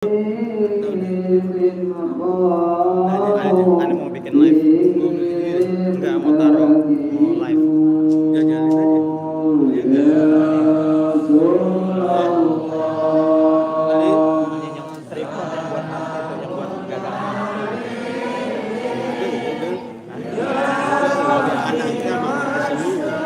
Anda mau bikin live? Enggak, mau taruh, mau live. Jajalin aja. Tadi yang tripod yang buat apa itu? Yang buat gagang. Anaknya mau kesini.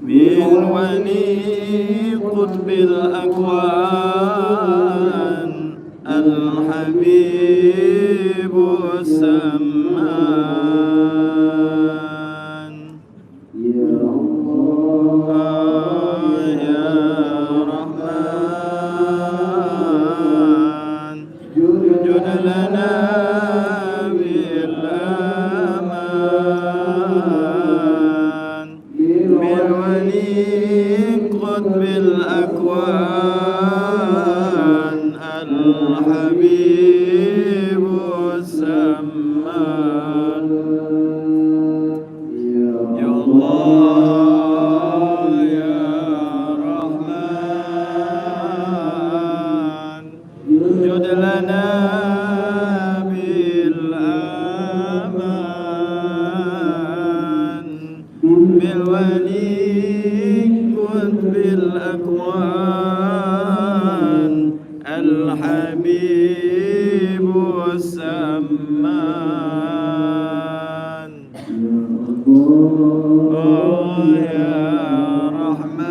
بالولي قطب الأكوان الحبيب السمان يا الله يا رحمن جد لنا بالأمان بالولي قطب الأكوان الحبيب السمان يا الله يا رحمن جد لنا بالأمان بالولي قطب الأكوان الحبيب السمان يا رحمن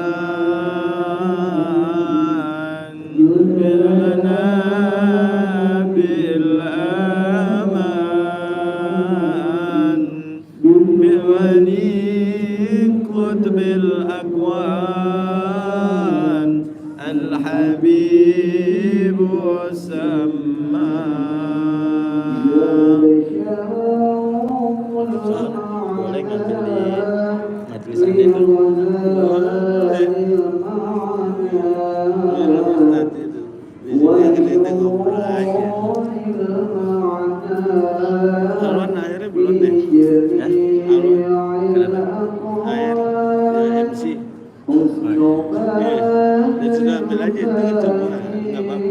جد لنا بالأمان بالولي قطب الأكوان الحبيب السمان boleh ngambil di majlisan itu boleh kita ngobrol aja Alwan akhirnya belum deh ya Alwan kenapa akhir MC dia sudah ambil aja itu kan semua nggak apa-apa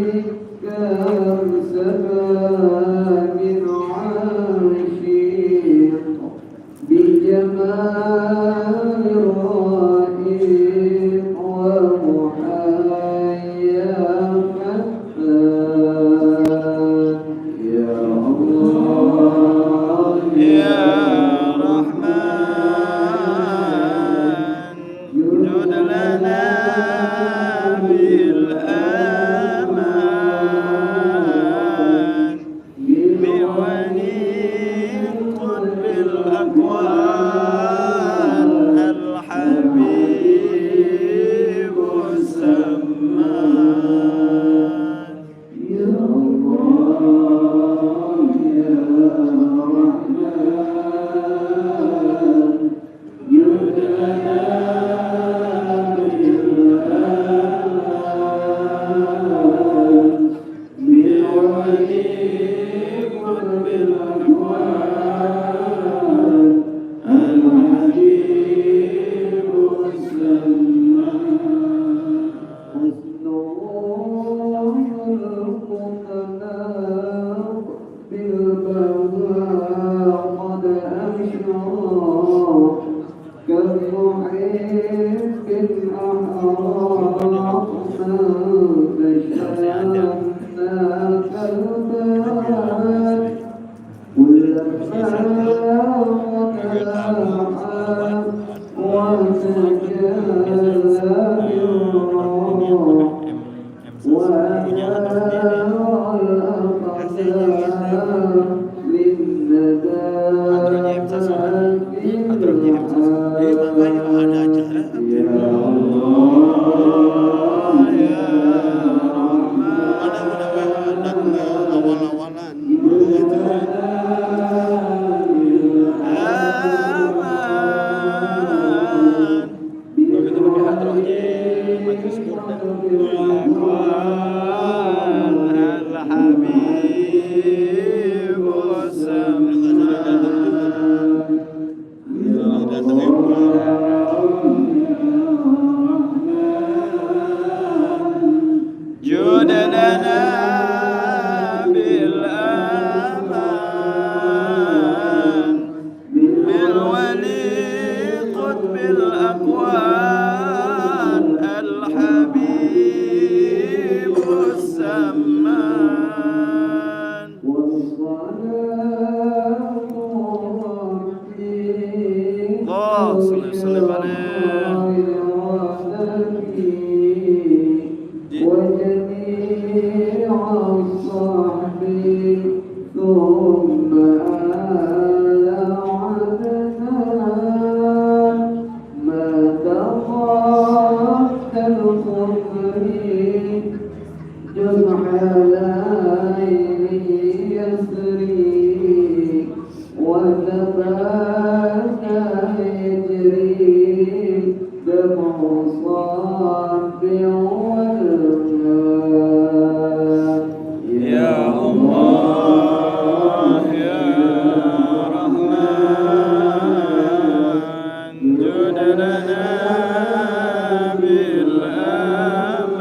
بالأكوان Ya Allah ya Rahman jud lana bil aman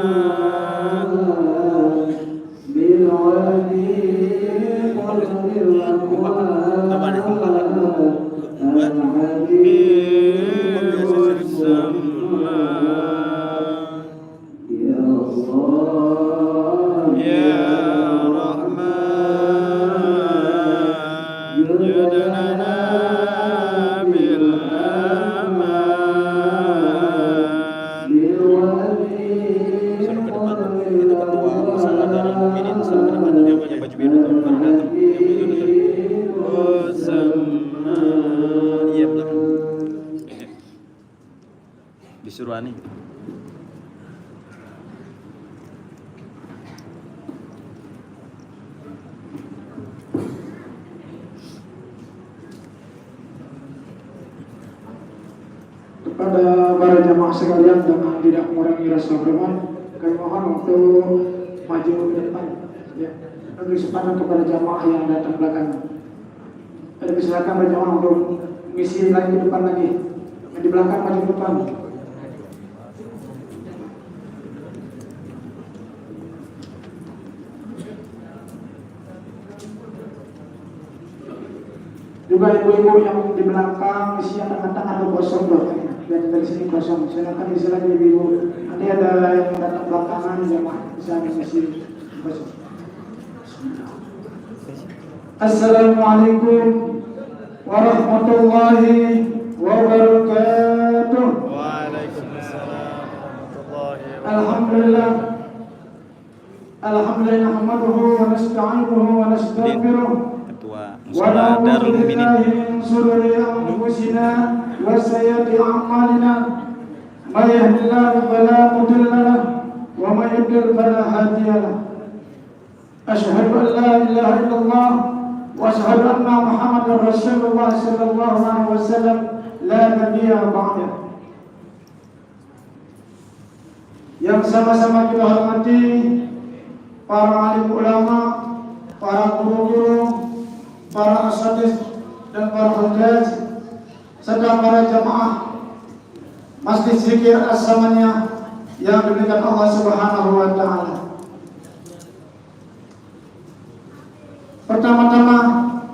disuruh ani. Kepada para jamaah sekalian dengan tidak mengurangi rasa hormat, kami mohon untuk maju ke depan, ya. Beri kesempatan kepada jamaah yang datang belakangan. Ada silakan berjamaah untuk mengisi lagi ke depan lagi. Yang di belakang maju ke depan. Juga ibu-ibu yang di belakang isi anak-anak atau kosong belakangnya. Dan dari sini kosong. Silakan isi lagi ibu-ibu. Nanti ada yang datang belakangan jamaah bisa mengisi kosong. Assalamualaikum warahmatullahi wabarakatuh. Waalaikumsalam warahmatullahi wabarakatuh. Alhamdulillah. Alhamdulillah nahmaduhu wa nasta'inuhu wa nastaghfiruh. Ketua Wa Musala na'udzu Darul Mukminin. billahi min shururi anfusina wa sayyiati a'malina. May yahdihillahu fala mudilla lahu wa may yudlil fala hadiya lahu. Asyhadu an la ilaha illallah wa asyhadu anna Muhammadar Rasulullah sallallahu alaihi wasallam la nabiyya ba'dahu. Yang sama-sama kita hormati para alim ulama, para guru-guru, para asatidz dan para hujjaj serta para jamaah Masjid Zikir As-Samaniyah yang dimuliakan Allah Subhanahu wa taala. Pertama-tama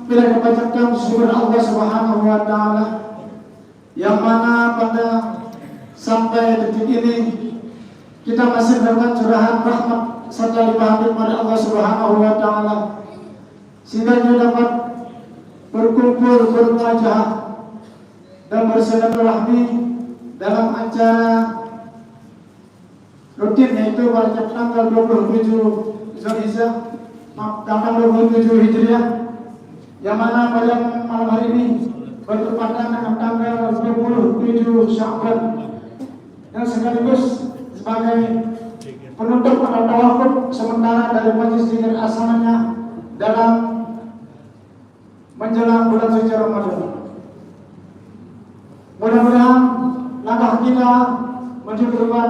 bila kita panjatkan syukur Allah Subhanahu wa taala yang mana pada sampai detik ini kita masih mendapat curahan rahmat serta limpahan dari Allah Subhanahu wa taala sehingga kita dapat berkumpul bermuajah dan bersilaturahmi dalam acara rutin yaitu pada tanggal 27 Zulhijjah tanggal 27 Hijriah yang mana pada malam hari ini bertepatan dengan tanggal 27 Sya'ban yang sekaligus sebagai penutup atau tawafud sementara dari Majelis Zikir As-Samaniyah dalam menjelang bulan suci Ramadan. Mudah-mudahan langkah kita menuju ke depan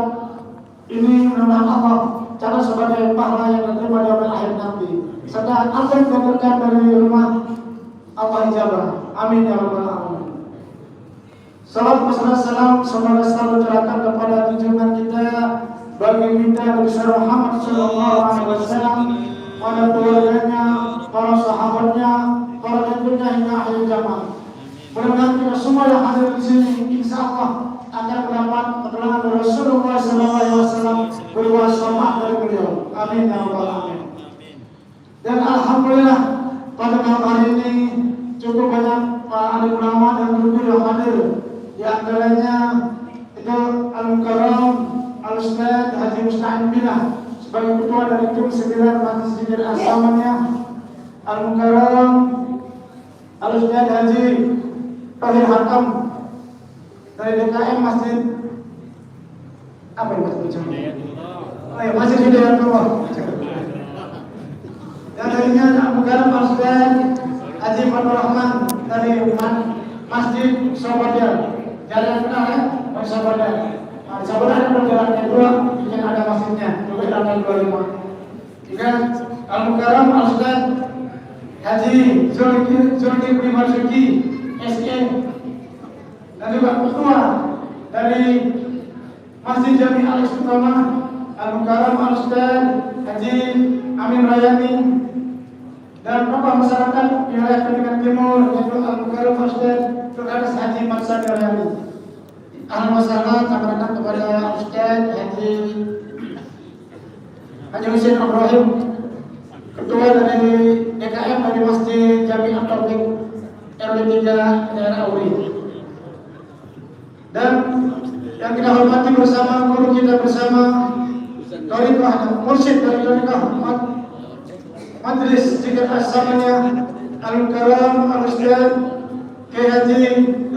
ini mudah-mudahan Allah cara sebagai pahala yang diterima di akhir nanti. Serta apa yang diberikan dari rumah Allah ijabah. Amin ya rabbal alamin. Salam wassalam semoga selalu tercurahkan kepada junjungan kita baginda Nabi Muhammad sallallahu alaihi wasallam, pada keluarganya, para sahabatnya, para pengikutnya hingga akhir zaman. Mudah-mudahan kita semua yang hadir di sini insya Allah akan mendapat pertolongan dari Rasulullah sallallahu alaihi wasallam berupa syafaat dari beliau. Amin ya rabbal alamin. Dan alhamdulillah pada malam hari ini cukup banyak para alim ulama dan guru yang hadir. Di antaranya itu Al-Mukarram Al-Ustadz Haji Musta'in Billah sebagai ketua dari tim 9 Majelis Zikir As-Samaniyah. Al-Mukarram Al-Ustadz Haji Tahir Hakam dari DKM Masjid apa itu Masjid? Oh ya, Masjid Hidayatullah. Yang lainnya Al-Mukarram Al-Ustadz Haji Fathur Rahman dari Masjid Sobadia. Jalan benar ya, Sobadia. sebenarnya perjalanan kedua yang ada masjidnya juga lantai 25. Juga Al-Mukarram Al-Ustaz Haji Zulkifli Marzuki SE dan juga ketua dari Masjid Jami Al-Istiqamah Al-Mukarram Al-Ustaz Haji Amin Rayani dan tokoh masyarakat wilayah Pendidikan Timur yaitu Al-Mukarram Al-Ustaz Tugas Haji Marsadi Rayani. Alhamdulillah kami datang kepada Ustaz Haji Husain Ibrahim, ketua dari DKM dari Masjid Jami At-Taufik RW 3 daerah Auri. Dan yang kita hormati bersama guru kita bersama Thariqah Mursyid dari Thariqah Majelis Zikir As-Samanya Al-Mukarram Al-Ustaz Kiai Haji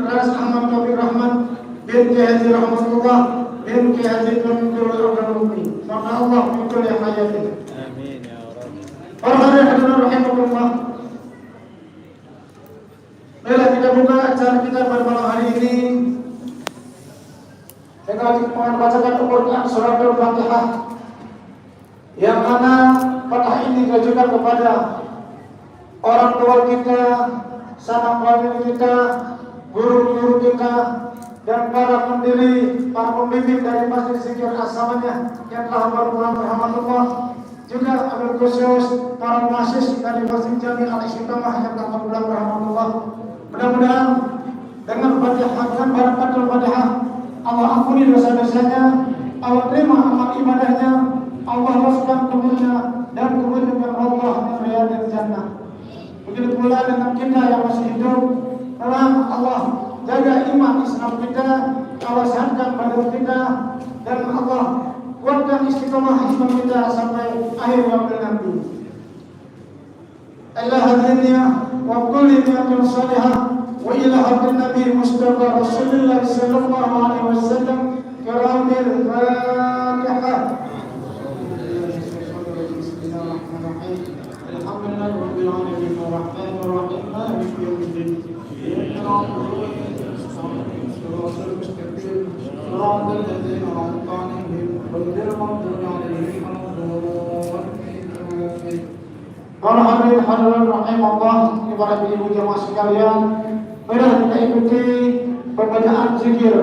Ras Ahmad Taufik Rahman bin Kiai Haji Rahmatullah bin Kiai Haji Tunjul Al-Rumi. Maka Allah betul yang hayati. Amin ya Rabb. Para hadirin rahimahullah. Baiklah, kita buka acara kita pada malam hari ini dengan membacakan Al-Quran surat Al-Fatihah, yang mana Fatihah ini ditujukan kepada orang tua kita, sanak famili kita, guru-guru kita, dan para pendiri, para pembimbing dari Masjid Zikir As-Samanya yang telah berrahmatullah, juga abil khusus para mahasiswa dari Masjid Jami Al-Istiqamah yang telah berrahmatullah. Mudah-mudahan dengan Fatihah, dengan barakatul Fatihah, Allah ampuni dosa-dosanya, Allah terima amal ibadahnya, Allah masukkan kuburnya dan kuburnya Allah yang riyadil jannah. Begitu pula dengan kita yang masih hidup, Allah jaga iman Islam kita, Allah sehatkan badan kita, dan Allah kuatkan istiqamah Islam kita sampai akhir waktu nanti. Allah hadiniya wa kulli niyatin salihah wa ila hadratin Nabi Mustafa Rasulullah sallallahu alaihi wasallam karamil Fatihah. Alhamdulillah rabbil alamin arrahmanir rahim maliki yaumiddin. صراط الذين أنعمت عليهم غير المغضوب عليهم ولا الضالين. Para hadirin rahimahullah, kepada ibu jemaah sekalian, mari kita ikuti pembacaan zikir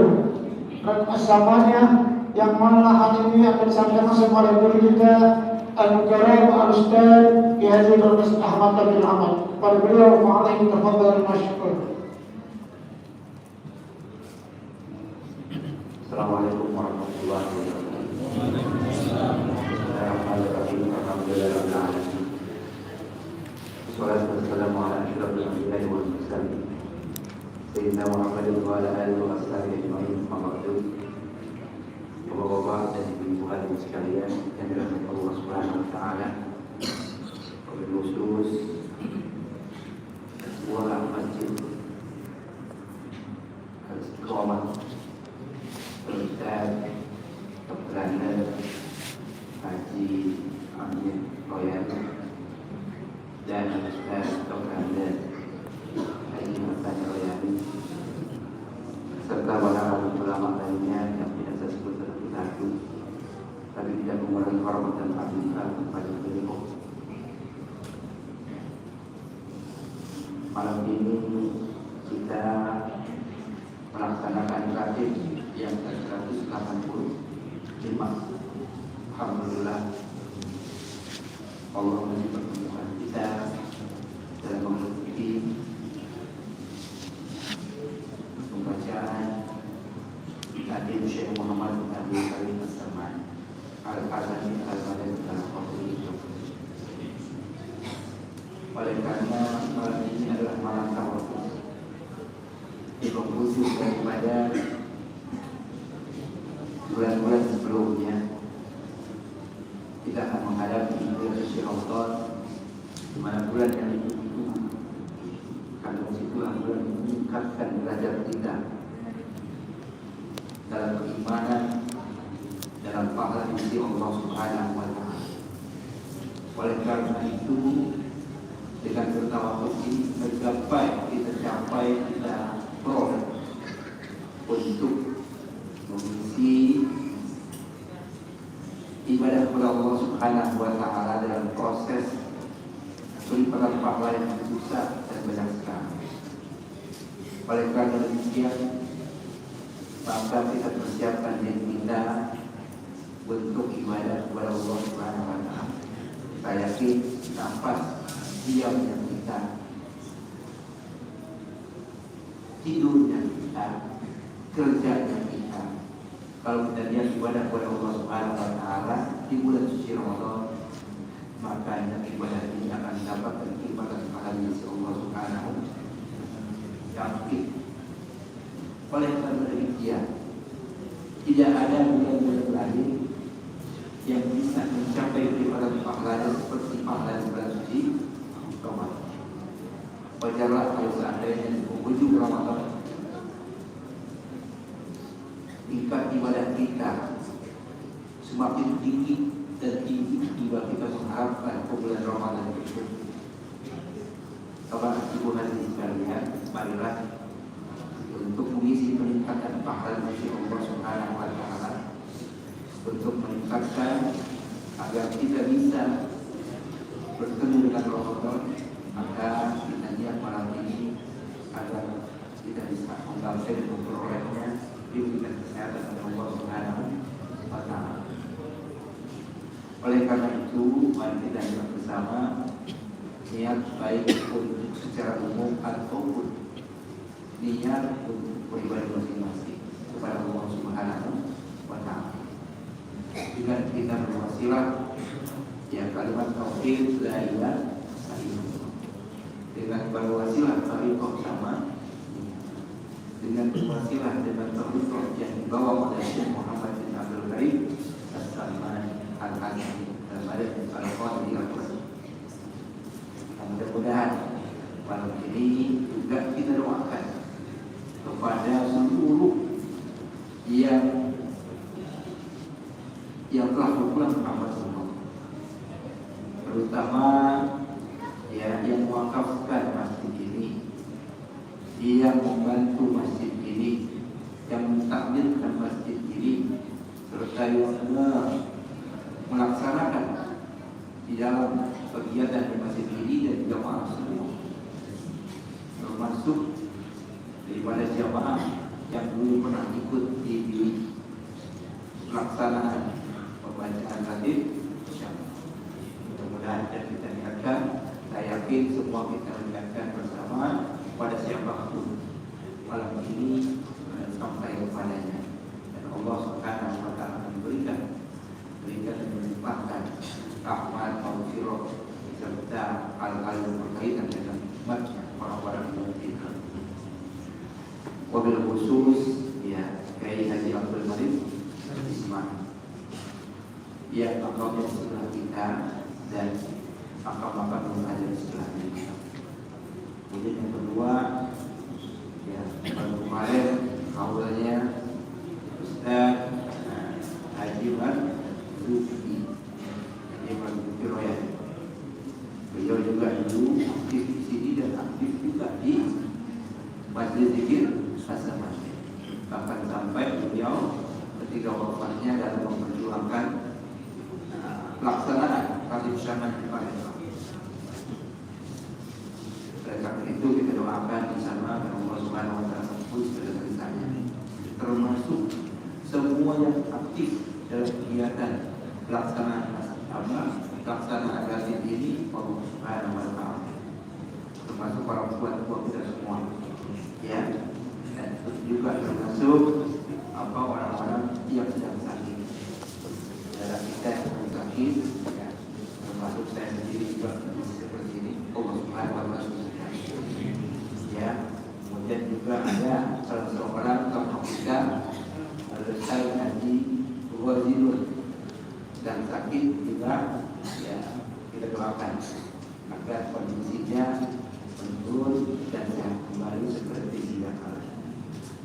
As-Samanya yang mana hari ini akan disampaikan oleh guru kita Al-Mukarram Al-Ustaz Kiai Haji Ahmad Taufik Rahman. Pada beliau ma'alaikum tafadhal masykur. Assalamualaikum warahmatullahi wabarakatuh. Bismillahirrahmanirrahim. Alhamdulillahirabbil alamin. Wassalatu wassalamu ala asyrafil anbiya'i wal mursalin. Sayyidina Muhammadin wa ala alihi wa sahbihi ajma'in. Bapak-bapak dan ibu-ibu hadirin sekalian yang dirahmati Allah Subhanahu wa taala. Wabil khusus sebuah masjid Al-Istiqamah Ustaz Dr. Haji Amin Rayani dan Ustaz Dr. Haji Marsadi Rayani serta para ulama lainnya yang tidak saya sebut satu-satu, tapi tidak mengurangi hormat dan panggilan kepada beliau. Malam ini kita melaksanakan ratib yang ke-185. Alhamdulillah, Allah masih pertemukan kita dalam mengikuti pembacaan Nabi Syekh Muhammad bin Abdul Karim As-Sam'ani Al-Qadani Al-Madani Al-Qadri. Oleh karena malam ini adalah malam tawadhu, dikonklusi daripada bulan-bulan sebelumnya, kita akan menghadapi bulan Syawal, di mana bulan yang itu karena situlah bulan yang meningkatkan derajat kita dalam keimanan, dalam pahala di sisi Allah Subhanahu wa taala. Oleh karena itu, dengan bertawakal ini kita capai kita peroleh untuk mengisi ibadah kepada Allah Subhanahu wa Ta'ala dalam proses pelipatan pahala yang susah dan banyak sekali. Oleh karena demikian, maka kita persiapkan diri kita untuk ibadah kepada Allah Subhanahu wa Ta'ala. Saya yakin nafas diamnya kita, tidurnya kita, kerjanya kita, kalau kita lihat ibadah kepada Allah Subhanahu wa Ta'ala di bulan suci Ramadan, maka ibadah ini akan dapat berkelimpahan pahala di sisi Allah Subhanahu wa Ta'ala. Oleh karena demikian, tidak ada bulan-bulan lain yang bisa mencapai kelimpahan pahala seperti pahala di bulan suci Ramadan. Wajarlah kalau seandainya di penghujung Ramadan tingkat ibadah kita semakin tinggi dan tinggi tiba kita mengharapkan ke bulan Ramadan itu. Kawan ibu hadirin sekalian, marilah untuk mengisi peningkatan pahala dari Allah Subhanahu wa Ta'ala, untuk meningkatkan agar kita bisa bertemu dengan Ramadan, maka kita niat malam ini agar kita bisa membaca dan memperolehnya, diberikan kesehatan oleh Allah Subhanahu wa Ta'ala. Oleh karena itu, mari kita lihat bersama niat baik untuk secara umum ataupun niat untuk beribadah masing-masing kepada Allah Subhanahu wa Ta'ala. Dengan kita berwasilah ya kalimat tauhid la ilaha illallah, dengan berwasilah tariqah sama, dengan berwasilah dengan tariqah yang dibawa oleh Syekh Muhammad bin Abdul Karim As-Salman Al-Hanafi dalam hadis Al-Qadhi Al-Qadhi. Mudah-mudahan malam ini juga kita doakan kepada seluruh yang telah berpulang ke amal semua, terutama ya yang mewakafkan masjid ini, yang membantu masjid ini, yang mentakmirkan masjid ini, serta yang melaksanakan di dalam kegiatan di masjid ini dan jamaah semua, termasuk daripada jamaah yang dulu pernah ikut di pelaksanaan pembacaan hadis. Mudah-mudahan kita niatkan, saya yakin semua kita niatkan bersama pada siapapun malam ini sampai kepadanya, dan Allah Subhanahu wa Ta'ala memberikan dan melimpahkan rahmat, maghfirah serta hal-hal yang berkaitan dengan umatnya orang-orang yang kita. Wabil khusus ya Kiai Haji Abdul Malik Ismail ya makam yang sebelah kita dan makam-makam yang ada di sebelahnya. Kemudian yang kedua ya baru kemarin awalnya Ustaz Haji Lutfi Royal. Beliau juga dulu aktif di sini dan aktif juga di Masjid Zikir Hasanah. Bahkan sampai beliau ketika wafatnya dalam memperjuangkan pelaksanaan Khatib Syaman di Palembang. Oleh karena itu kita doakan bersama Allah Subhanahu wa Ta'ala segala-galanya, termasuk semua yang aktif dalam kegiatan pelaksanaan pelaksanaan Khatib ini Allah Subhanahu wa Ta'ala, termasuk para tua-tua kita semua ya, dan juga termasuk orang-orang yang sedang sakit dalam kita yang sedang sakit ya, termasuk saya sendiri juga seperti ini Allah Subhanahu wa Ta'ala ya. Kemudian juga ada salah seorang tokoh kita Ustaz Haji Wazirul dan sakit juga ya, kita doakan agar kondisinya menurun dan sehat kembali seperti dia kala.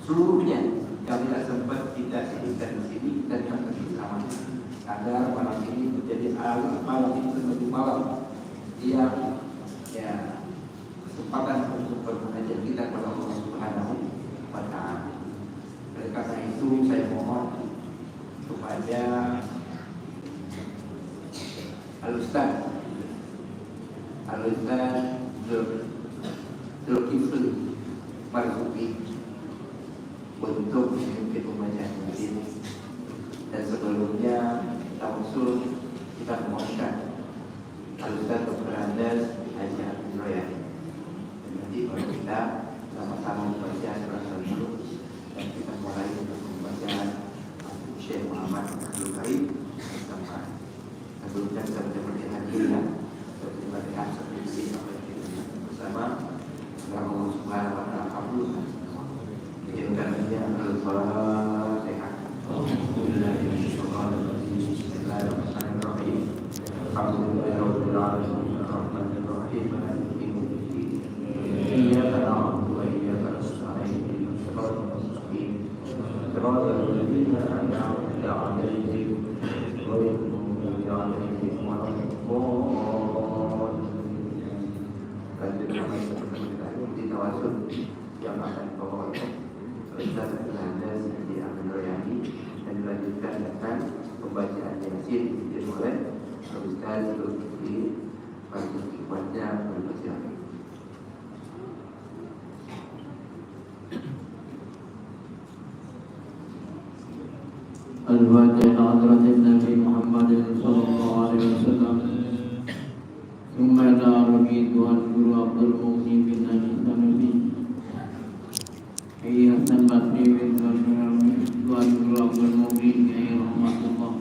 Seluruhnya yang tidak sempat kita sebutkan di sini dan yang bersama agar malam ini menjadi malam ini menjadi malam yang ya kesempatan untuk bermunajat kita kepada Allah Subhanahu wa Ta'ala. Oleh karena itu saya mohon kepada Al-Ustaz Zulkifli Marzuki untuk memimpin pembacaan ini. Dan sebelumnya tawassul kita memohonkan Al-Ustaz Dr. Andes Haji Abdul Royani. Dan nanti kalau kita sama-sama membaca surah Al-Mulk dan kita mulai untuk pembacaan Syekh Muhammad Abdul Karim bersama. Sebelumnya kita berterima kasih terima kasih seperti bersama Allah Subhanahu wa Ta'ala kabulkan. Izinkan saja Al-Fatihah. Bismillahirrahmanirrahim. Alhamdulillahirabbil alamin arrahmanir rahim maliki yaumiddin. Iyyaka na'budu wa iyyaka nasta'in ihdinas siratal mustaqim. Siratal ladzina an'amta 'alaihim ghairil maghdubi 'alaihim waladdallin. Di tawasul yang akan dibawakan Ustaz Andes Haji Abdul Royani dan dilanjutkan dengan pembacaan Yasin dimulai Ustaz Zulkifli Marzuki wajah berbaca. Al-Fatihah hadratin Nabi Muhammad sallallahu alaihi wasallam. Summa Rabbi Tuhan Guru Abdul Mughni bin Najib Nabi. Ayah Sambat Dewi Tuhan Guru Abdul Mughni Ayah Rahmatullah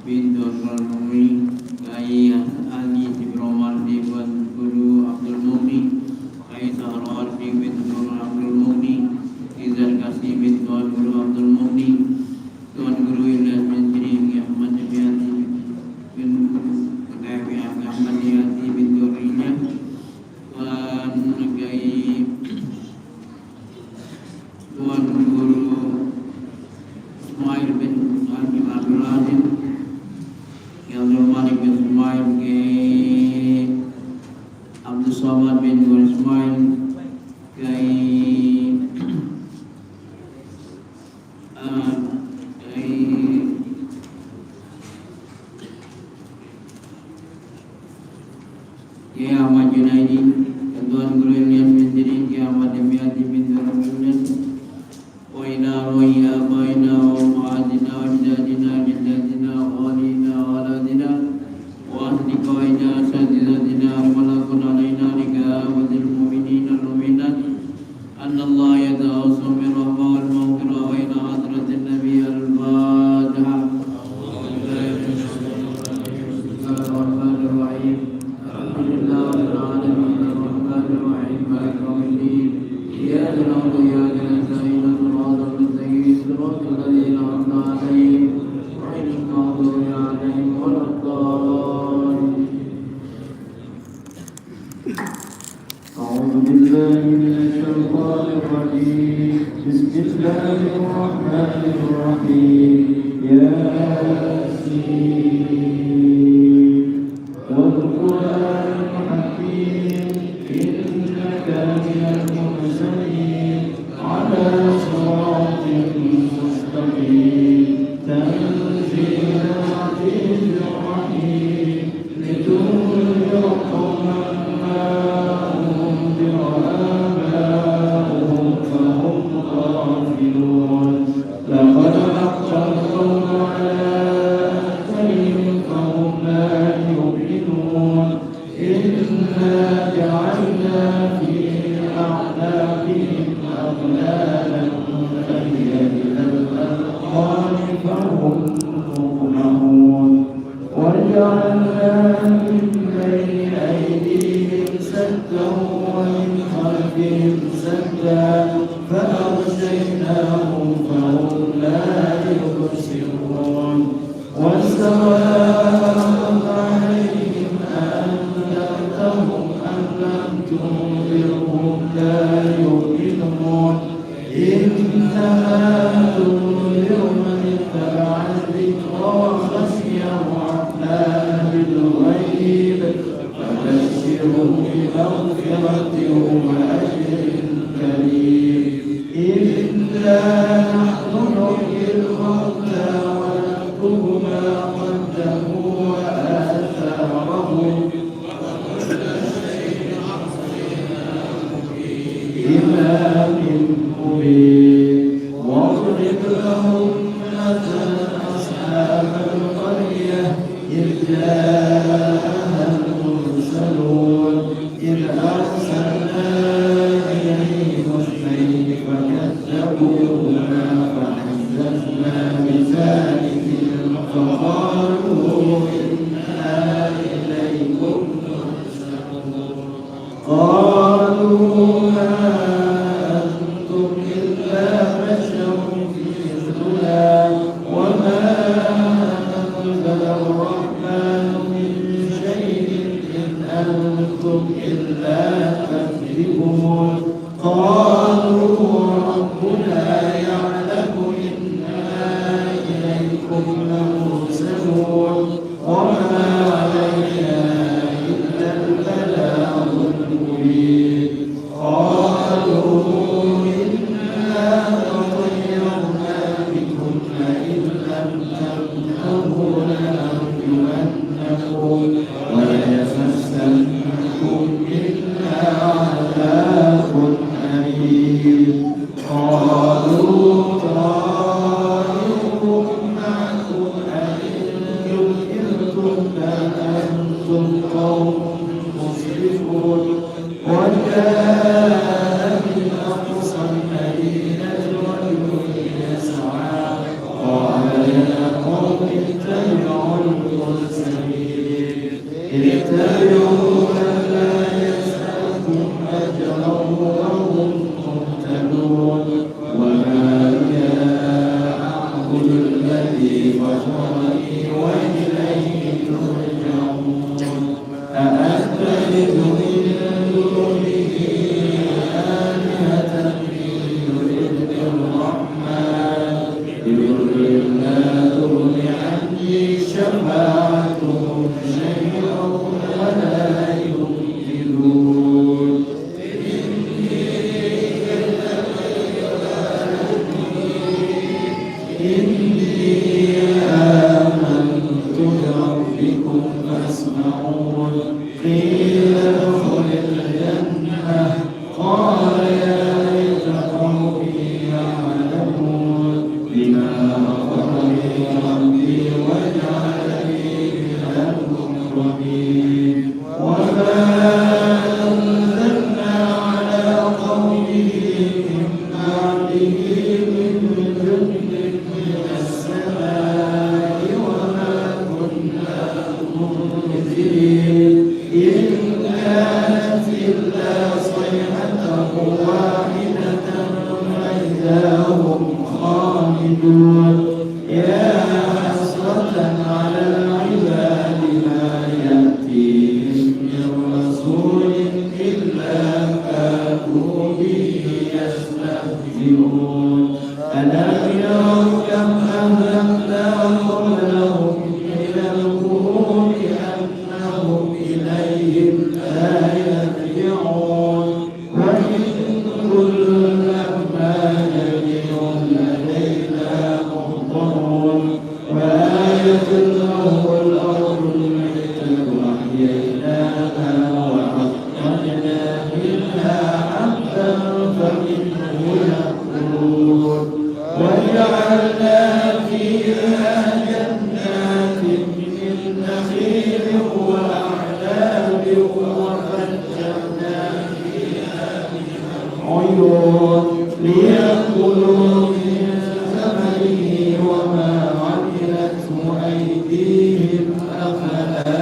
bin Tuhan Mughni Ayah Ali Ibrahim Dewan Guru Abdul Mughni Ayah Sahar bin Tuhan Abdul Mughni Izar Kasih bin Tuhan Guru Abdul Mughni Tuan Guru Ilyas bin Sri Ahmad Jabiati bin Ahmad Jabiati bin Durinya Tuan Gai Tuan Guru Ismail bin Hakim Abdul Azim Abdul Malik bin Ismail Gai Abdul Samad bin Guru Ismail Gai Kiai Ahmad Junaidi, Tuan Guru Ilyas bin Sri, Kiai Ahmad Jabiati bin Durinya, wa ila rohi abaina wa ma'adina wa jadina jadina wa alina wa aladina wa asdiqaina asadizatina malakun alaina lika wa zil mu'minina al-mu'minat anna Allah yata'asu min rahmah wal maghfirah wa ila hadratin Nabi al-Fatihah. Bismillahirrahmanirrahim. Alhamdulillahirabbil alamin arrahmanir rahim maliki yaumiddin. Iyyaka na'budu wa iyyaka nasta'in ihdinas siratal ladzina an'amta 'alaihim ghairil maghdubi 'alaihim waladdallin. A'udzu billahi minasy syaithanir rajim. Bismillahirrahmanirrahim. Yasin wal Qur'anil hakim innaka minal mursalin ala siratin mustaqim tanzilul azizir rahim litunzira qauman ma unzira aba'uhum fahum ghafilun laqad haqqal qawlu ala aktharihim fahum la yu'minun inna ja'alna fi a'naqihim aghlalan fahiya ilal azqani fahum muqmahun وجعلنا من بين أيديهم سدا ومن خلفهم سدا فأغشيناهم فهم لا يبصرون وسواء عليهم أأنذرتهم أم لم تنذرهم لا يؤمنون إنما تنذر من اتبع الذكر وخشي الرحمن بالغيب فبشره بمغفرة وأجر كريم إنا نحن نحيي الموتى ونكتب ما قدموا وآثارهم جاءها المرسلون إذ أرسلنا إليهم اثنين فكذبوهما فعززنا بثالث فقالوا إنا إليكم مرسلون قالوا ما أنتم إلا بشر مثلنا وما أنزل الرحمن من شيء إن أنتم إلا تكذبون قالوا ربنا يعلم إنا إليكم لمرسلون وما علينا إلا البلاغ المبين قالوا إنا تطيرنا بكم لئن لم تنتهوا لنرجمنكم وليمسنكم منا عذاب أليم قالوا طائركم معكم أئن ذكرتم بل أنتم قوم مسرفون وجاء من أقصى المدينة رجل يسعى قال يا قوم اتبعوا المرسلين اتبعوا من لا يسألكم أجرا وهم مهتدون وما لي أعبد الذي فطرني وإليه ترجعون أأتخذ من دونه آلهة يردني الرحمن لا تغن عني شفاعتهم شيئا ولا ينقذون إني آمنت بربكم فاسمعون قيل ادخل الجنة قال يا ليت قومي يعلمون بما غفر لي ربي وجعلني من المكرمين وما أنزلنا على قومه من بعده من جند من السماء وما كنا منزلين إن كانت إلا صيحة واحدة فإذا هم خامدون يا حسرة على العباد ما يأتيهم من رسول إلا كانوا به يستهزئون ألم يروا كم أهلكنا قبلهم من القرون أنهم إليهم لا يرجعون وإن كل لما جميع لدينا محضرون وآية لهم الأرض الميتة أحييناها وأخرجنا منها حبا فمنه يأكلون وجعلنا فيها جنات من نخيل وأعناب وفجرنا فيها عيون ليأكلوا من ثمره وما عملته أيديهم أفلا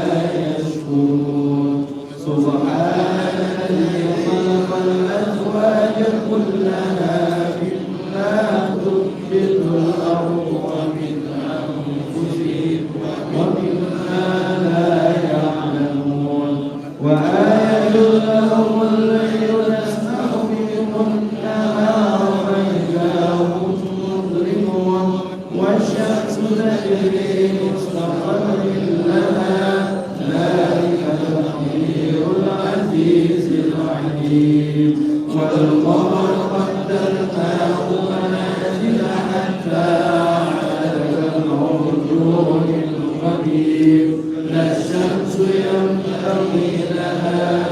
يشكرون سبحان الذي خلق الأزواج كلها مما تنبت الأرض ومن أنفسهم ومما لا يعلمون وآية لهم الليل نسمع منه النهار فإذا هم مظلمون والشمس تجري مستقر لها ذلك تقدير العزيز العليم والقمر قدرناه منازل حتى عاد كالعرجون القديم لا الشمس ينبغي لها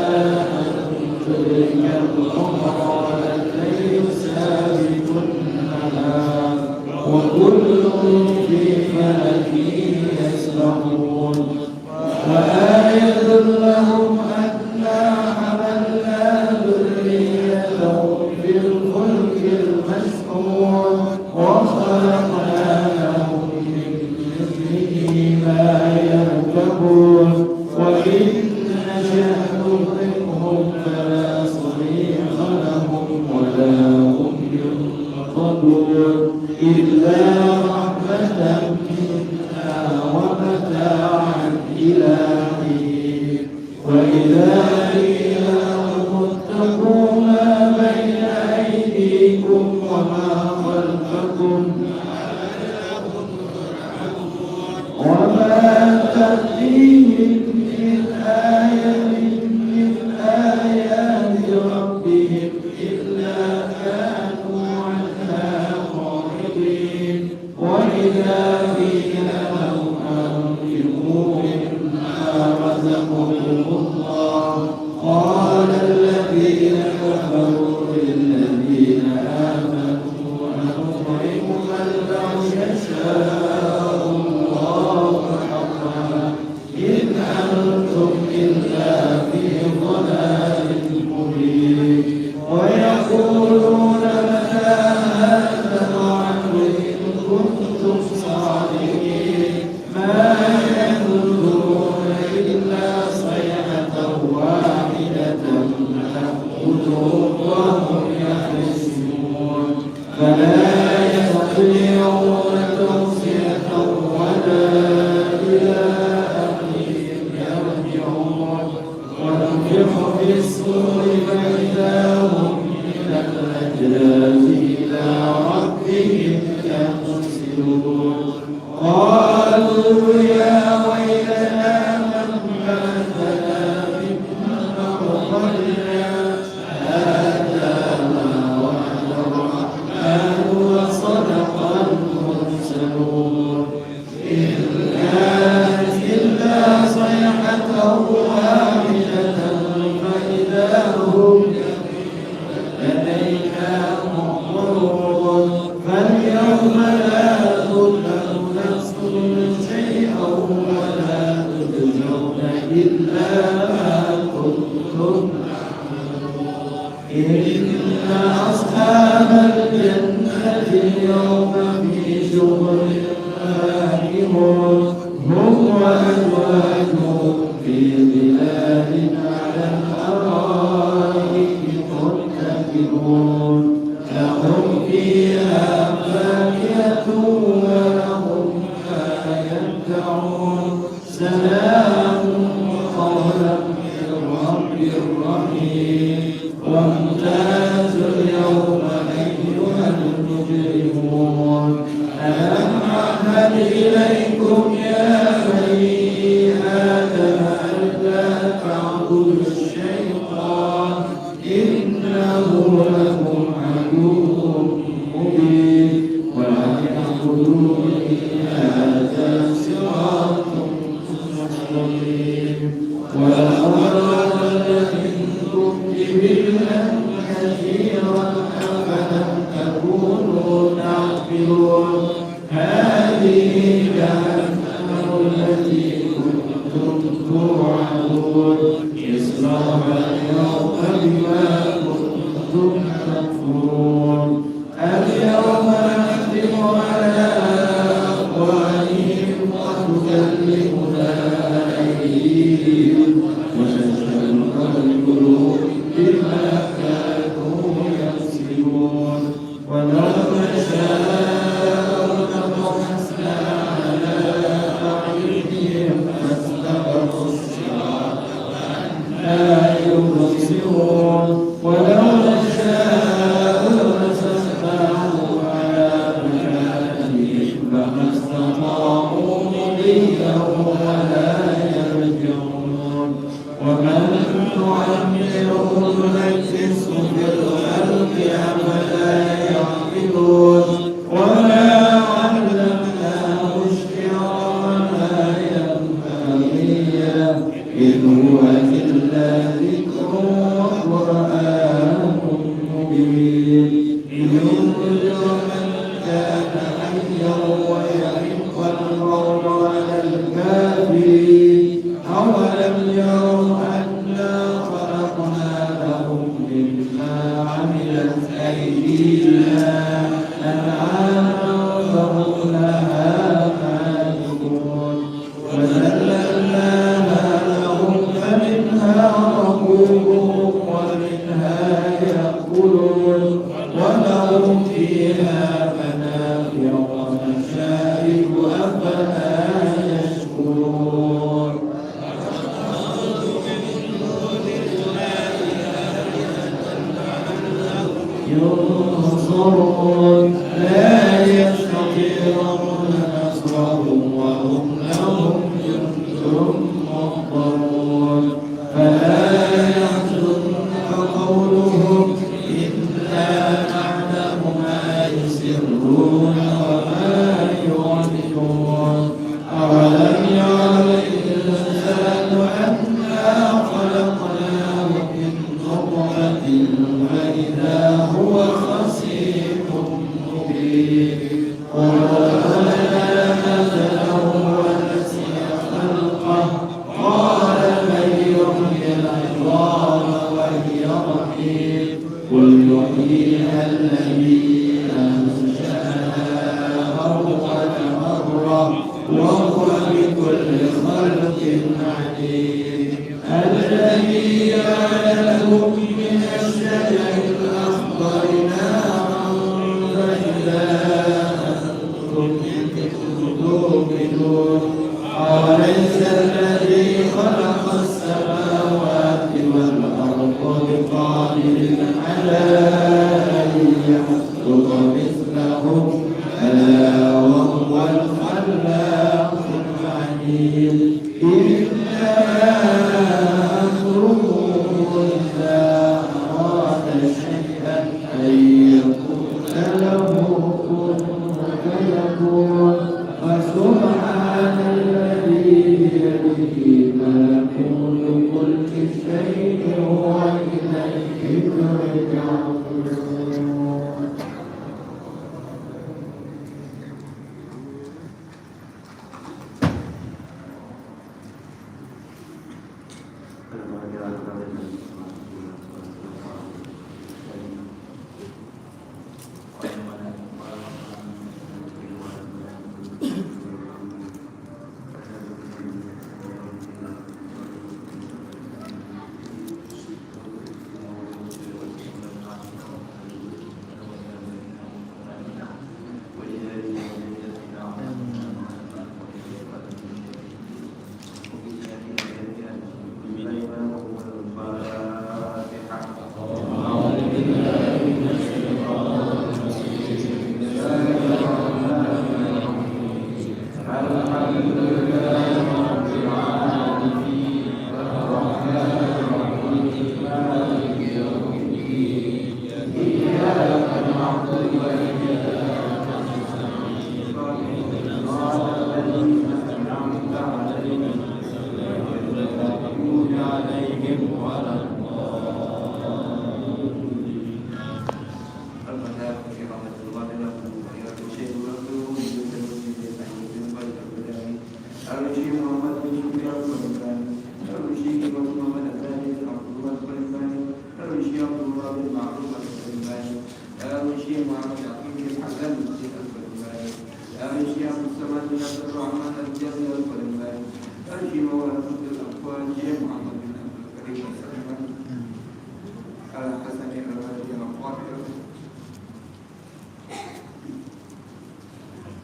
أن تدرك القمر ولا الليل سابق النهار وكل في فلك يسبحون وآية لهم أنا حملنا ذريتهم في الفلك المشحون وخلقنا لهم من مثله ما يركبون وإن نشأ نغرقهم فلا صريخ لهم ولا هم ينقذون إلا رحمة منا ومتاعا إلى حين وإذا قيل لهم اتقوا ما بين أيديكم وما خلفكم وما تأتيهم من آية من آيات ربهم إلا كانوا عنها معرضين وإذا قيل لهم أنفقوا مما رزقكم الله قال الذين كفروا للذين آمنوا أنطعم من لو يشاء الله حقا إن أنتم إلا في ضلال مبين ويقولون متى هذا الوعد إن كنتم صادقين ما ينظرون إلا صيحة واحدة تأخذهم وهم يخرسون فلا يستطيعون توصية ولا إلى أهلهم يرجعون ونفخ في الصور فإذا هم من الأجداث إلى ربهم ينسلون قالوا يا ويلنا من بعثنا من مرقدنا هذا ما وعد الرحمن وصدق المرسلون إن كانت إلا صيحة واحدة فإذا هم لدينا محضرون فاليوم لا تظلم نفس شيئا ولا تجزون إلا ما كنتم إن أصحاب الجنة اليوم في شغل فاكهون هم وأزواجهم في ظلال على الأرائك متكئون لهم فيها فاكهة ولهم ما يدعون سلام قولا من رب رحيم وامتازوا اليوم أيها المجرمون ألم أعهد إليكم يا بني آدم ألا تعبدوا الشيطان إنه لكم عدو مبين وأن اعبدوني هذا صراط مستقيم ولقد ضل منكم جبلا كثيرا أفلم تكونوا تعقلون هذه جهنم التي كنتم توعدون اصلوها اليوم بما كنتم تكفرون اليوم نختم على أفواههم وتكلمنا أيديهم وتشهد أرجلهم بما كانوا يكسبون ولو نشاء لطمسنا على أعينهم فاستبقوا الصراط فأنى يبصرون ولو نشاء لمسخناهم على مكانهم فما استطاعوا مضيا ولا يرجعون ومن نعمره ننكسه في الخلق أفلا يعقلون وما علمناه الشعر وما ينبغي له إن هو إلا ذكر وقرآن مبين لينذر من كان حيا ويحق القول على الكافرين أو قال من يحيي العظام وهي رميم قل يحييها الذي أنشأها أول مرة وهو بكل خلق عليم الذي جعل لكم من الشجر الأخضر نارا فإذا أنتم توقدون أوليس الذي خلق السماوات والأرض بقادر على أن يخلق مثلهم ألا وهو الخلاق العليم إنما أمره إذا أراد شيئا أن يقول له كن فيكون فسبحان الذي بيده ملكوت كل شيء وإليه ترجعون.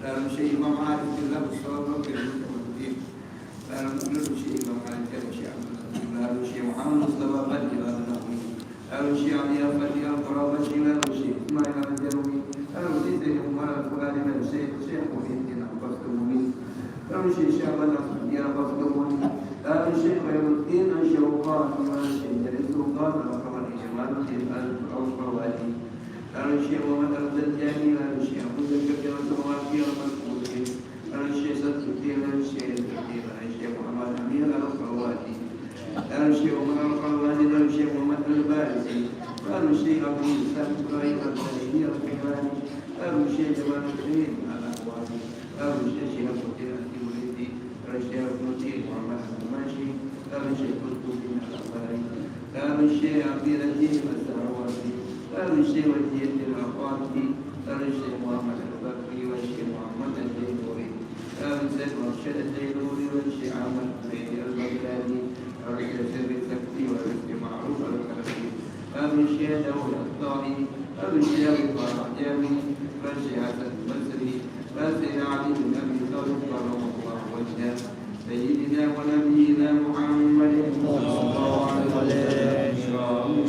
dalam syekh Imam Arif dalam sallallahu alaihi wasallam dalam syekh Imam Arif dalam syekh Muhammad Mustafa Fadil dalam syekh Ali Fadil Al-Qarabat dalam syekh Ismail Al-Jarumi dalam syekh Umar Al-Fuadi dalam syekh Muhyiddin Al-Bastami dalam syekh Syaban Al-Bastami dalam syekh Khairuddin Al-Syawqan dalam syekh Jalil Sultan Al-Qamar Jamal Al-Qawadi dalam syekh Muhammad Al-Zanjani dalam syekh Abu Zakir Al-Samawati Al-Qurtubi dalam syekh Sadruddin dalam syekh Muhammad Amir Al-Qawadi dalam syekh Umar Al-Qawadi dalam syekh Muhammad Al-Barisi dalam syekh Abu Islam Ibrahim Al-Zahidi Al-Qawadi dalam syekh Jamaluddin Al-Qawadi dalam syekh Syihabuddin Al-Timuridi dalam syekh Al-Mutir Muhammad Al-Mashi dalam syekh Qurtubi Al-Abari dalam syekh Abdul Aziz Al-Sarawati dalam syekh Wajiyuddin Al-Qawadi dalam syekh Muhammad Al-Bakri wa syekh Muhammad Al-Jainuri dalam syekh Mursyid Al-Jainuri wa syekh Ahmad Zaidi Al-Baghdadi dalam syekh Sirri Sakti wa syekh Ma'ruf Al-Karabi dalam syekh Dawud Al-Tahi dalam syekh Al-Farajami dalam syekh Hasan Al-Basri dalam syekh Ali bin Abi Talib Karamallahu wajhah Sayyidina wa Nabiyina Muhammad sallallahu alaihi wasallam.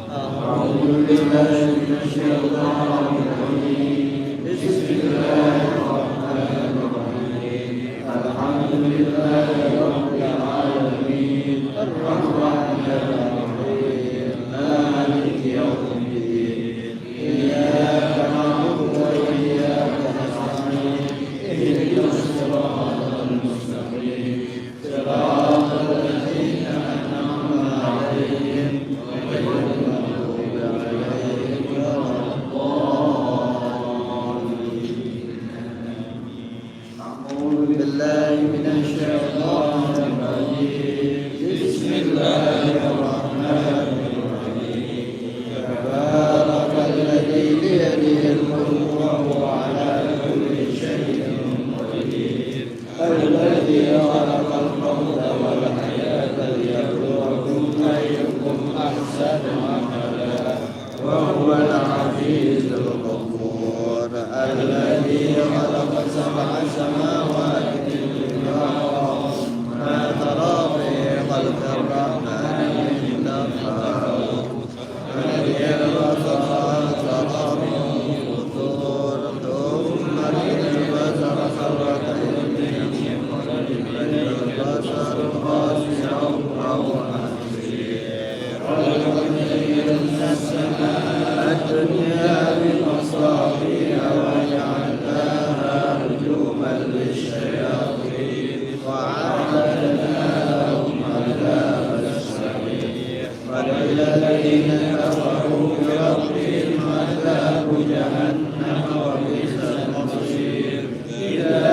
أعوذ بالله من الشيطان الرجيم بسم الله الرحمن الرحيم الحمد لله رب العالمين الرحمن الرحيم مالك يوم الدين إياك نعبد وإياك نستعين اهدنا الصراط المستقيم صراط الذين أنعمت عليهم غير المغضوب عليهم ولا الضالين الذين كفروا بربهم عذاب جهنم وبئس المصير إذا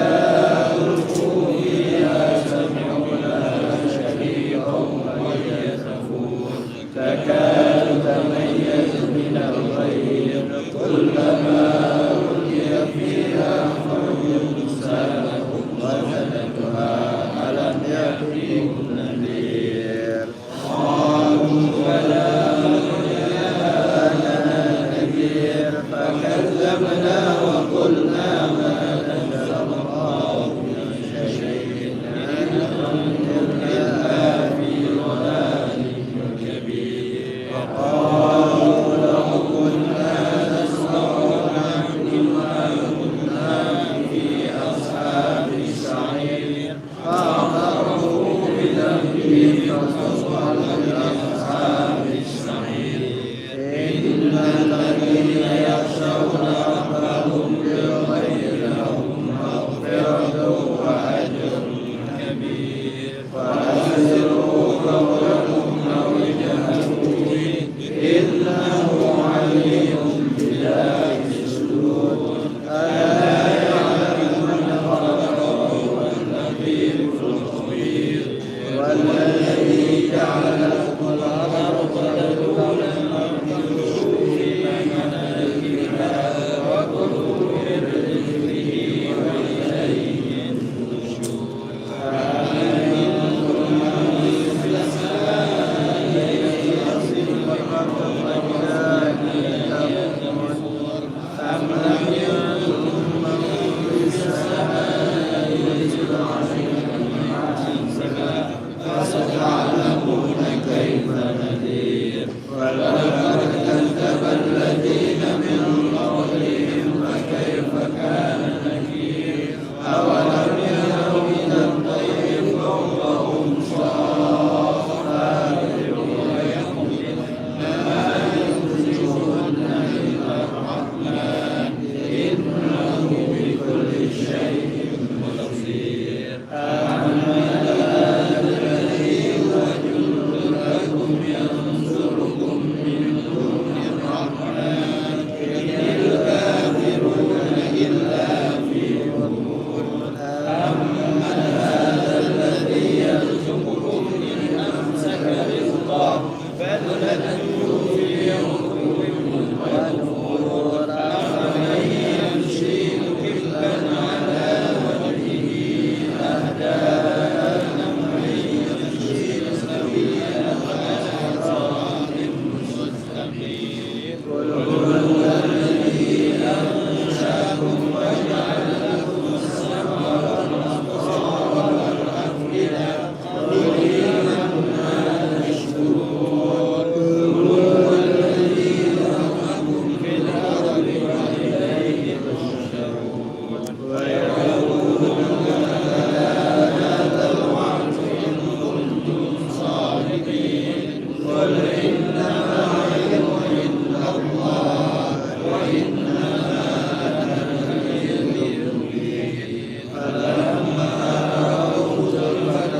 ألقوا فيها سمعوا لها شهيقا وهي تفور تكاد تميز من الغيظ كلما ألقي فيها فوج سألهم خزنتها ألم يأتكم نذير قالوا بلى قد جاءنا نذير فكذبنا وقلنا ما نزل الله من شيء إن أنتم إلا في ضلال كبير وقالوا لو كنا نسمع ونعقل ما كنا في أصحاب السعير فاعترفوا بذنبهم فسحقا لأصحاب السعير إن الذين يخشون ربهم بالغيب لهم مغفرة وأجر كبير فأسروا قولكم أو اجهروا به إنه عليم بذات الصدور ألا يعلم من خلق وهو اللطيف الخبير والذي جعل لكم الأرض ذلولا فامشوا في مناكبها وكلوا من رزقه وإليه النشور أأمنتم من في السماء أن يصفكم فإذا هي تمور أم لم يكن من في السماء يرسل عليكم حاسبا فستعلمون كيف نذير ولقد كذب الذين من قبلهم فكيف كان نكير أولم يروا إلى الطير فوقهم صافات ويقبضن ما يمسكهن إلا الرحمن إنه بكل شيء بصير أمن هذا الذي هو جند لكم ينصركم من دون الرحمن إن الكافرون إلا في غرور أمن هذا الذي يرزقكم إن أمسك رزقه بل لجوا في عتو ونفور أفمن يمشي مكبا على وجهه أهدى أمن يمشي سويا على صراط مستقيم قل هو الذي أنشأكم وجعل لكم السمع والأبصار والأفئدة قليلا ما تشكرون قل هو الذي ذرأكم في الأرض وإليه تحشرون ويقولون متى هذا الوعد إن كنتم صادقين قل إنما العلم عند الله وإنما أنا نذير مبين فلما رأوا زلفة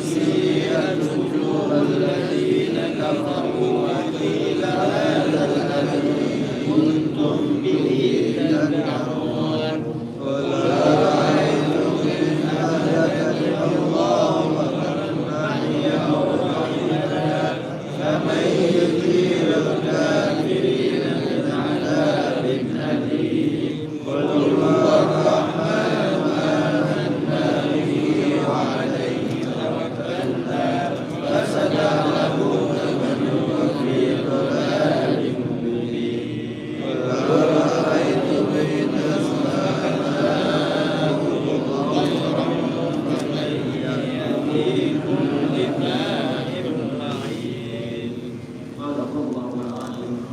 سيئت وجوه الذين كفروا وقيل هذا الذي كنتم به تدعون قل أرأيتم إن أهلكني الله ومن معي أو رحمنا فمن يجير الكافرين من عذاب أليم قل هو الرحمن آمنا به وعليه توكلنا فستعلمون من هو في ضلال مبين قل أرأيتم إن أصبح ماؤكم غورا فمن يأتيكم بماء معين صدق الله العظيم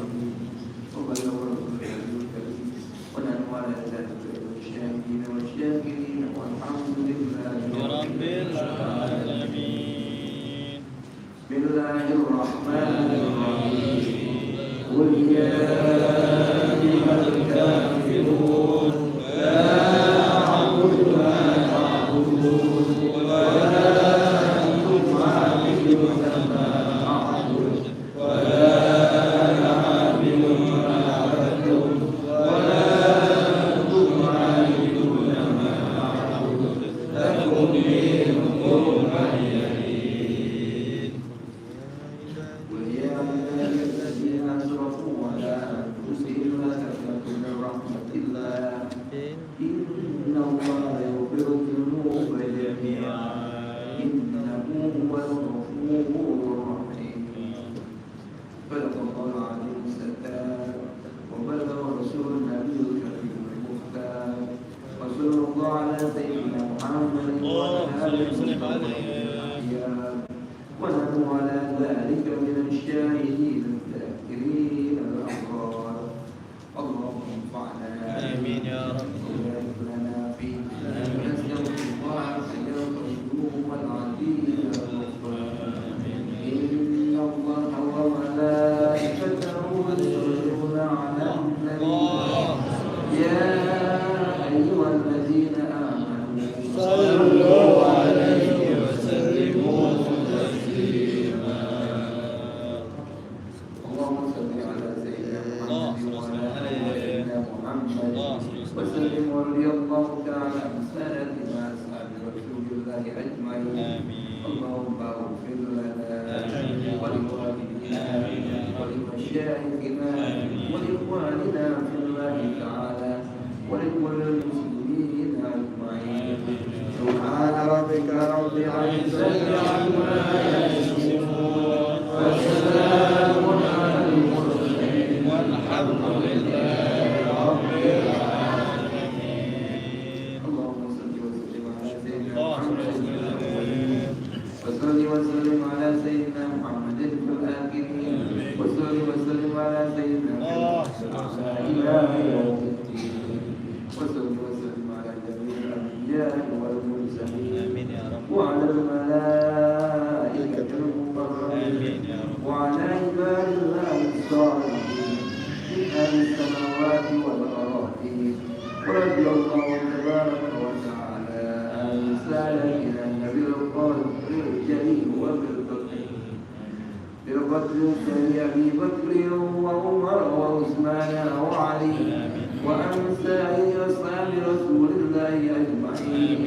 وبلغ رسوله الكريم ونحن على ذلك الشاهدين والشاكرين والحمد لله رب العالمين. بسم الله الرحمن الرحيم قل يا أيها الكافرون لا أعبد ما تعبدون ولا أنتم عابدون ما أعبد ولا من يلين ويا عبادي الذين أسرفوا على أنفسهم لا تقنطوا من رحمة الله إن الله يغفر الذنوب جميعا إنه هو الغفور الرحيم صدق الله العظيم الستار وبلغ رسول النبي الكريم المختار وصلى الله على سيدنا محمد وعلى آله وصحبه ونحن على ذلك من الشاهدين الذاكرين الأبرار اللهم انفعنا آمين يا رب. وبارك لنا فيه ونسألك الله خير القلوب والعديد والغفران إن الله وملائكته يصلون على النبي يا أيها الذين آمنوا صلوا عليه وسلموا تسليما اللهم صل على سيدنا محمد وعلى آل سيدنا محمد وسلم ورضي الله تعالى عن سادتنا أصحاب رسول الله أجمعين اللهم اغفر لنا ولوالدينا ولمشايخنا ولإخواننا في الله تعالى ولكل المسلمين أجمعين سبحان ربك رب العزة عما يصفون وسلام على المرسلين والحمد لله رب العالمين اللهم صل وسلم على سيدنا محمد وصل وسلم على سيدنا محمد في الآخرين وصل وسلم على سيدنا محمد إلى يوم الدين وصل وسلم على جميع الأنبياء والمرسلين وعلى الملائكة المقربين وعلى عباد الله الصالحين من أهل السماوات والأراضين ورضي الله تبارك وتعالى عن سالكنا النبي القادم الجليل بالقدر كأبي بكر وعمر وعثمان وعلي وعن سائر أصحاب رسول الله أجمعين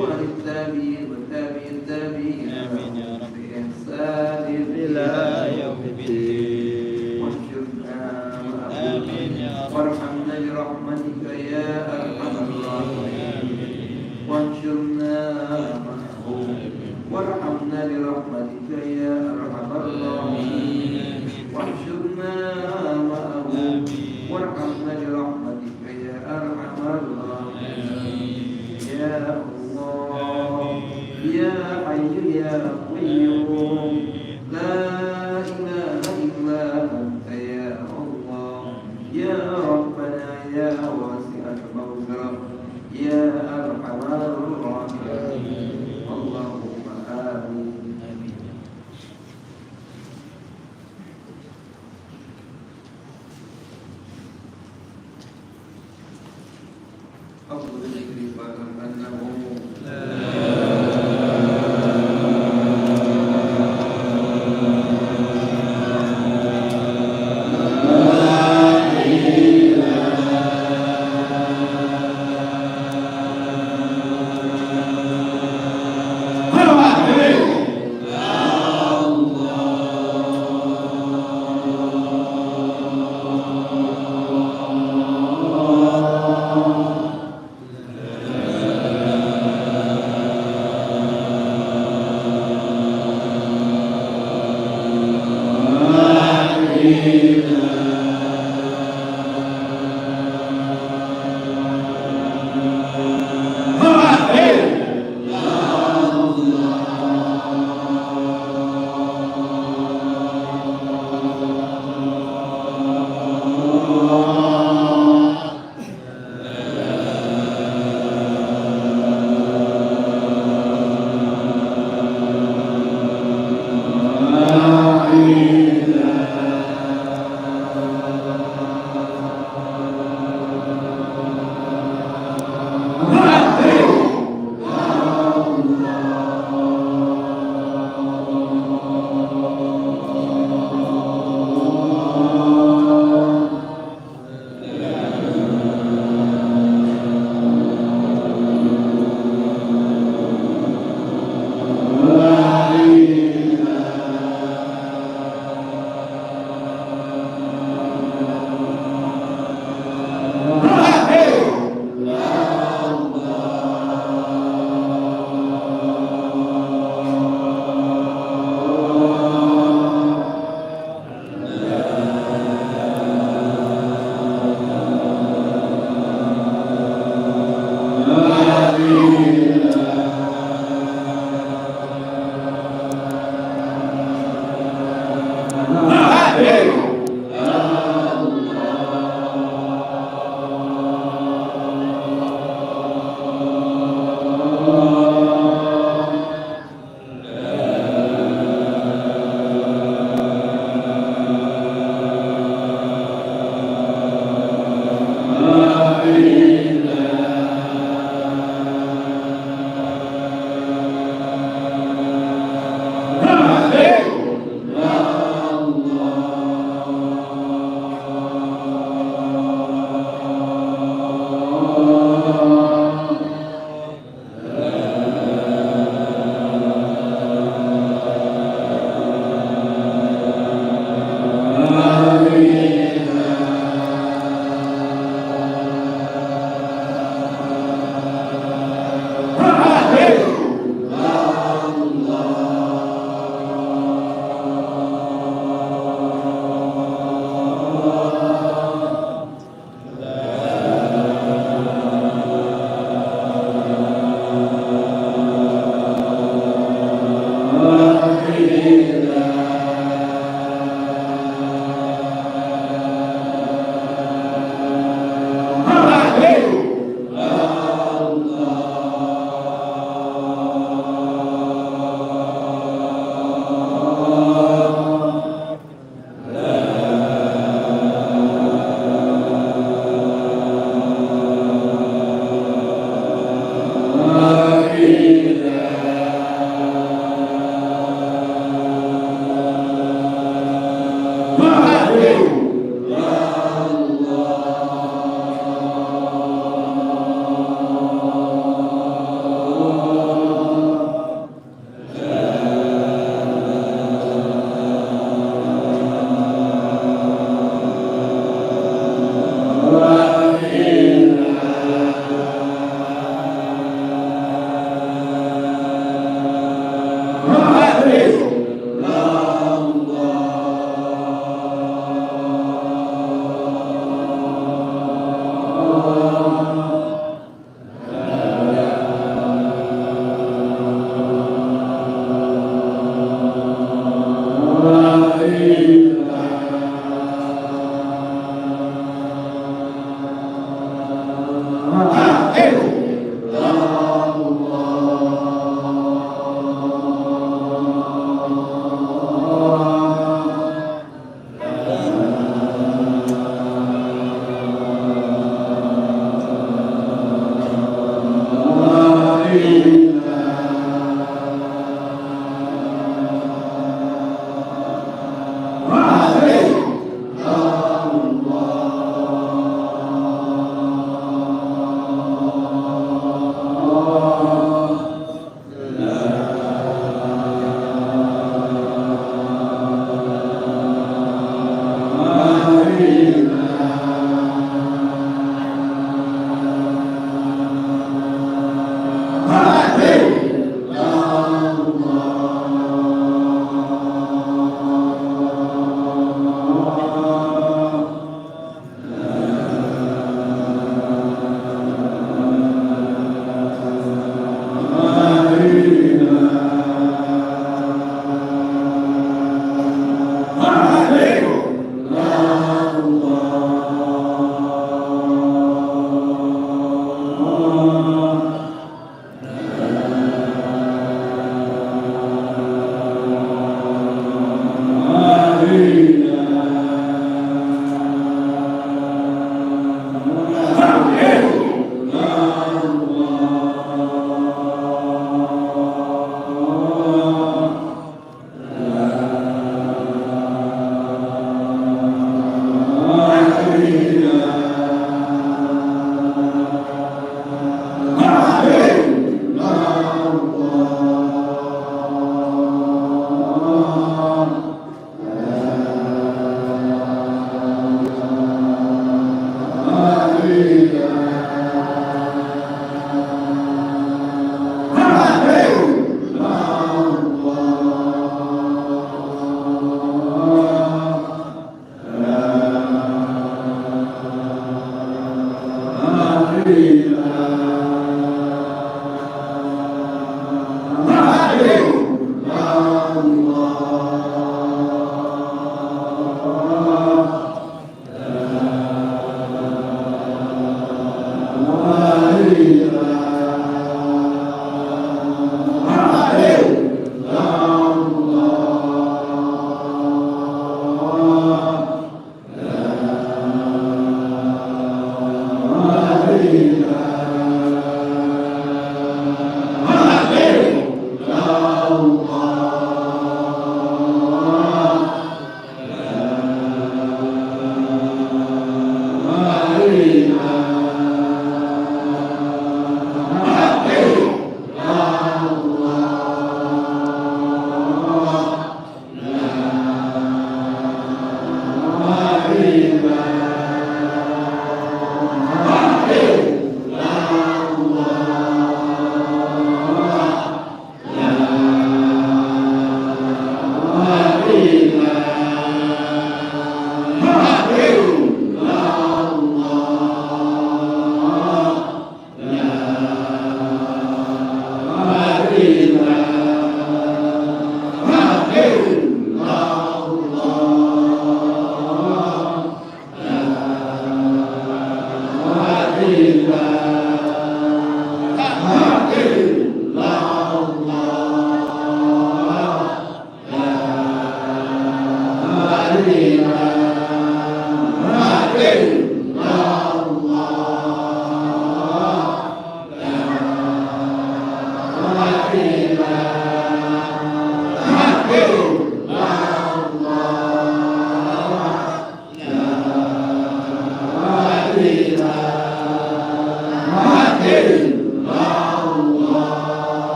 وعن التابعين وتابع التابعين بإحسان إلى يوم الدين واحشرنا معهم وارحمنا برحمتك يا أرحم الراحمين واحشرنا معهم وارحمنا برحمتك يا أرحم الراحمين واحشرنا معهم وارحمنا برحمتك يا أرحم الراحمين يا الله يا حي يا قيوم لا إله إلا أنت يا الله يا ربنا يا واسع المغفرة يا أرحم الراحمين اللهم آمين أفضل الذكر فاعلم أنه لا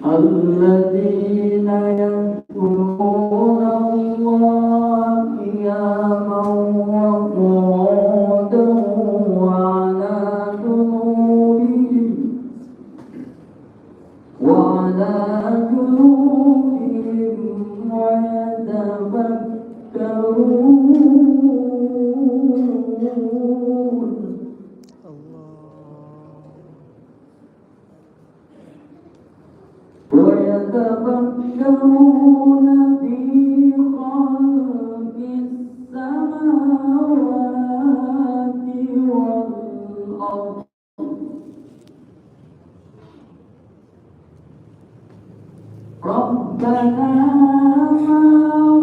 الذين يذكرون الله قياما وقعودا وعلى جنوبهم ويتفكرون في خلق السماوات والأرض ربنا ما